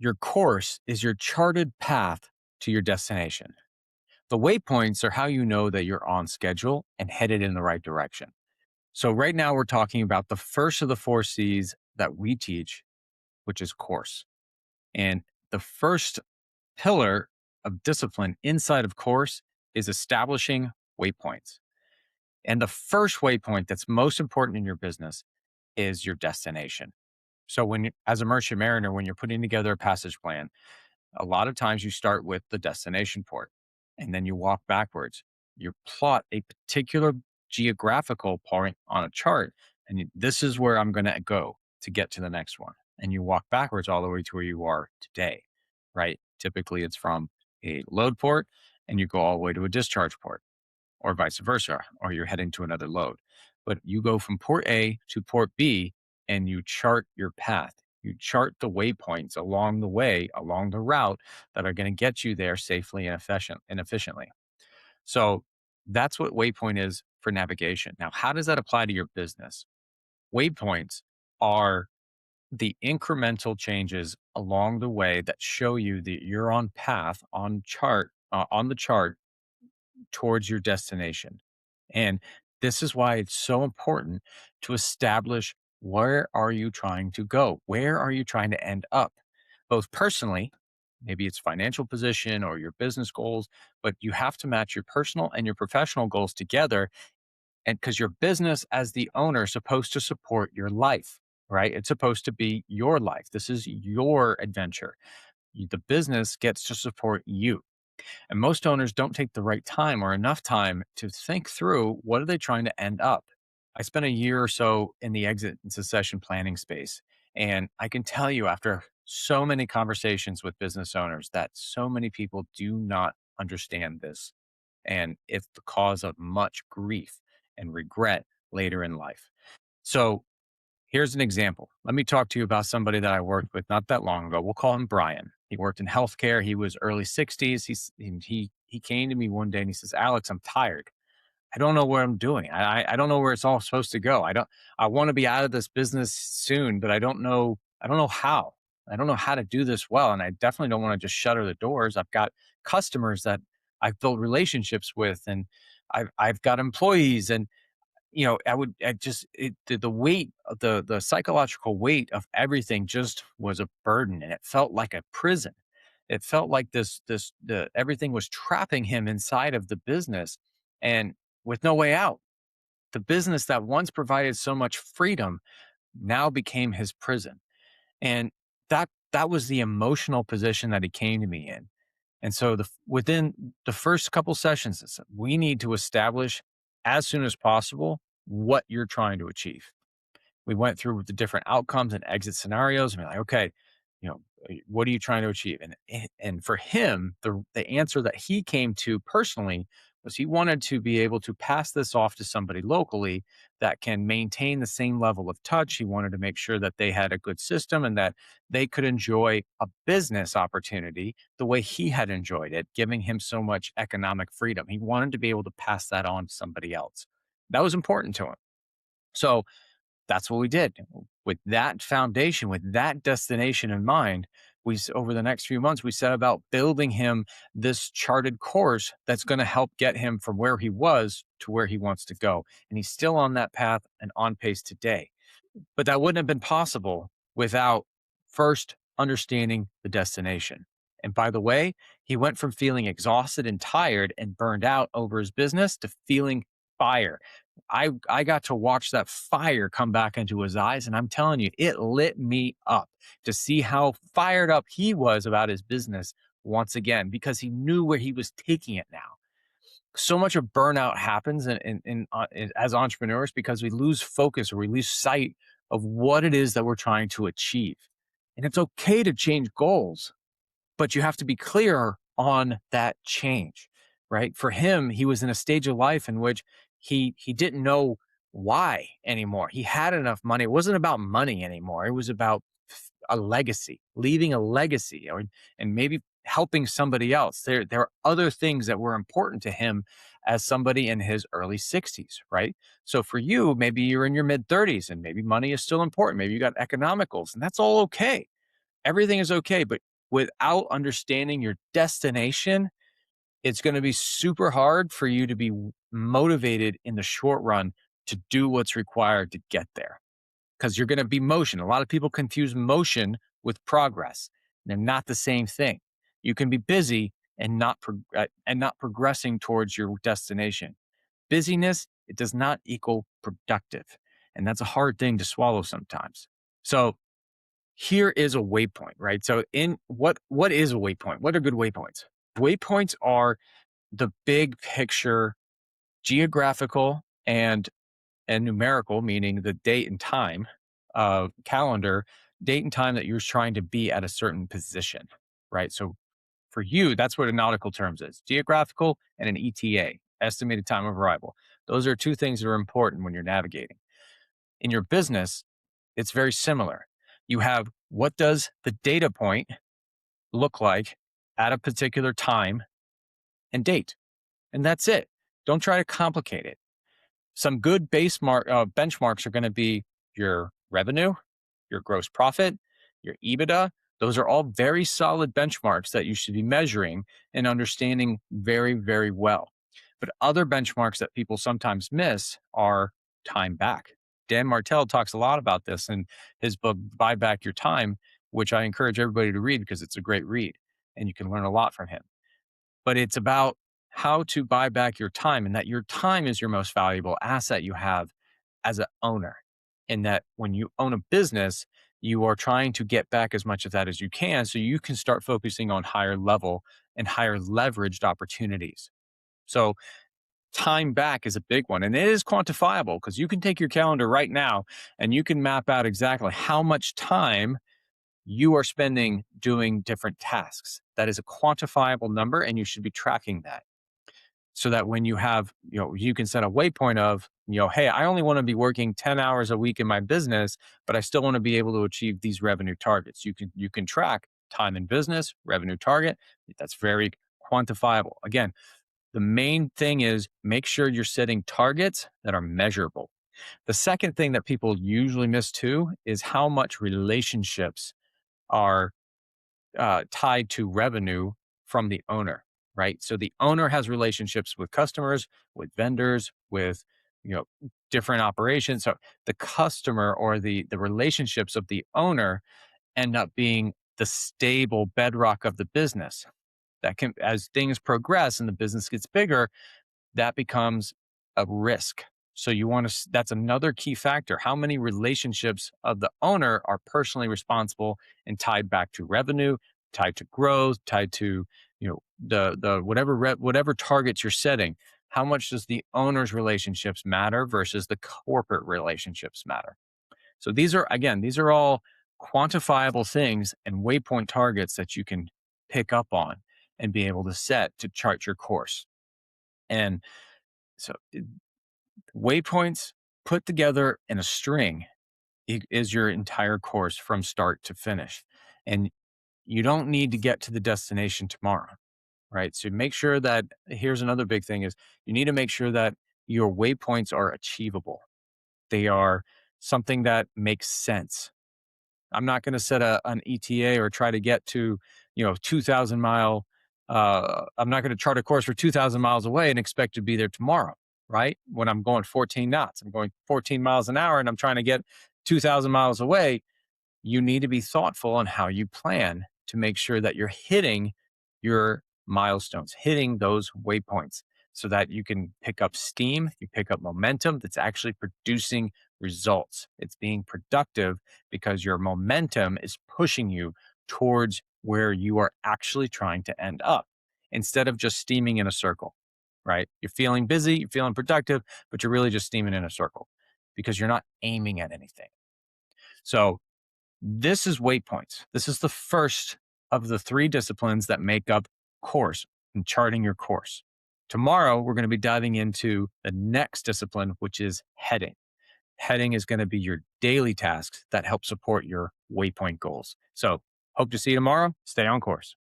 Your course is your charted path to your destination. The waypoints are how you know that you're on schedule and headed in the right direction. So, right now, we're talking about the first of the four C's that we teach, which is course. And the first pillar of discipline inside of course is establishing waypoints. And the first waypoint that's most important in your business is your destination. So, as a merchant mariner, when you're putting together a passage plan, a lot of times you start with the destination port and then you walk backwards. You plot a particular geographical point on a chart, and this is where I'm going to go to get to the next one. And you walk backwards all the way to where you are today, right? Typically, it's from a load port and you go all the way to a discharge port, or vice versa, or you're heading to another load. But you go from port A to port B and you chart your path. You chart the waypoints along the way, along the route that are going to get you there safely and efficiently. So that's what waypoint is for navigation. Now, how does that apply to your business? Waypoints are the incremental changes along the way that show you that you're on path, on the chart towards your destination. And this is why it's so important to establish, where are you trying to go? Where are you trying to end up? Both personally, maybe it's financial position or your business goals, but you have to match your personal and your professional goals together. And because your business as the owner is supposed to support your life, right? It's supposed to be your life. This is your adventure. The business gets to support you. And most owners don't take the right time or enough time to think through, what are they trying to end up. I spent a year or so in the exit and succession planning space. And I can tell you, after so many conversations with business owners, that so many people do not understand this. And it's the cause of much grief and regret later in life. So here's an example. Let me talk to you about somebody that I worked with not that long ago. We'll call him Brian. He worked in healthcare. He was early 60s. He came to me one day and he says, "Alex, I'm tired. I don't know what I'm doing. I don't know where it's all supposed to go. I want to be out of this business soon, but I don't know how. I don't know how to do this well. And I definitely don't want to just shutter the doors. I've got customers that I've built relationships with, and I've got employees, and I just the weight of the psychological weight of everything just was a burden, and it felt like a prison. It felt like the everything was trapping him inside of the business, and with no way out. The business that once provided so much freedom now became his prison. And that was the emotional position that he came to me in. And so within the first couple sessions, we need to establish as soon as possible what you're trying to achieve. We went through the different outcomes and exit scenarios, and we're like, okay, what are you trying to achieve? And for him, the answer that he came to personally was, he wanted to be able to pass this off to somebody locally that can maintain the same level of touch. He wanted to make sure that they had a good system and that they could enjoy a business opportunity the way he had enjoyed it, giving him so much economic freedom. He wanted to be able to pass that on to somebody else. That was important to him. So that's what we did. With that foundation, with that destination in mind, over the next few months, we set about building him this charted course that's going to help get him from where he was to where he wants to go. And he's still on that path and on pace today. But that wouldn't have been possible without first understanding the destination. And by the way, he went from feeling exhausted and tired and burned out over his business to feeling fire. I got to watch that fire come back into his eyes. And I'm telling you, it lit me up to see how fired up he was about his business once again, because he knew where he was taking it now. So much of burnout happens as entrepreneurs because we lose focus, or we lose sight of what it is that we're trying to achieve. And it's okay to change goals, but you have to be clear on that change, right? For him, he was in a stage of life in which he didn't know why anymore. He had enough money. It wasn't about money anymore. It was about a legacy, leaving a legacy, and maybe helping somebody else. There are other things that were important to him as somebody in his early 60s, right? So for you, maybe you're in your mid 30s and maybe money is still important. Maybe you got economicals, and that's all okay. Everything is okay, but without understanding your destination, it's going to be super hard for you to be motivated in the short run to do what's required to get there because you're going to be motion. A lot of people confuse motion with progress. They're not the same thing. You can be busy and not progressing towards your destination. Busyness, it does not equal productive, and that's a hard thing to swallow sometimes. So here is a waypoint, right? So in what is a waypoint? What are good waypoints? Waypoints are the big picture geographical and numerical, meaning the date and time calendar, date and time that you're trying to be at a certain position, right? So for you, that's what a nautical terms is: geographical and an ETA, estimated time of arrival. Those are two things that are important when you're navigating. In your business, it's very similar. You have, what does the data point look like at a particular time and date? And that's it. Don't try to complicate it. Some good benchmarks are going to be your revenue, your gross profit, your EBITDA. Those are all very solid benchmarks that you should be measuring and understanding very, very well. But other benchmarks that people sometimes miss are time back. Dan Martell talks a lot about this in his book, Buy Back Your Time, which I encourage everybody to read because it's a great read and you can learn a lot from him. But it's about how to buy back your time, and that your time is your most valuable asset you have as an owner. And that when you own a business, you are trying to get back as much of that as you can so you can start focusing on higher level and higher leveraged opportunities. So time back is a big one, and it is quantifiable because you can take your calendar right now and you can map out exactly how much time you are spending doing different tasks. That is a quantifiable number, and you should be tracking that so that when you have, you can set a waypoint of, hey, I only want to be working 10 hours a week in my business, but I still want to be able to achieve these revenue targets. You can track time in business, revenue target. That's very quantifiable. Again, the main thing is make sure you're setting targets that are measurable. The second thing that people usually miss too is how much relationships are tied to revenue from the owner, right? So the owner has relationships with customers, with vendors, with you know different operations. So the customer or the relationships of the owner end up being the stable bedrock of the business. That can, as things progress and the business gets bigger, that becomes a risk. So you want to, that's another key factor. How many relationships of the owner are personally responsible and tied back to revenue, tied to growth, tied to, the whatever targets you're setting. How much does the owner's relationships matter versus the corporate relationships matter? So these are all quantifiable things and waypoint targets that you can pick up on and be able to set to chart your course. And so waypoints put together in a string is your entire course from start to finish. And you don't need to get to the destination tomorrow, right? So make sure that, here's another big thing, is you need to make sure that your waypoints are achievable. They are something that makes sense. I'm not going to set an ETA or try to get to, 2,000 mile. I'm not going to chart a course for 2,000 miles away and expect to be there tomorrow, right? When I'm going 14 knots, I'm going 14 miles an hour and I'm trying to get 2,000 miles away. You need to be thoughtful on how you plan to make sure that you're hitting your milestones, hitting those waypoints so that you can pick up steam, you pick up momentum that's actually producing results. It's being productive because your momentum is pushing you towards where you are actually trying to end up instead of just steaming in a circle, right? You're feeling busy, you're feeling productive, but you're really just steaming in a circle because you're not aiming at anything. So this is waypoints. This is the first of the three disciplines that make up course and charting your course. Tomorrow, we're going to be diving into the next discipline, which is heading. Heading is going to be your daily tasks that help support your waypoint goals. So hope to see you tomorrow. Stay on course.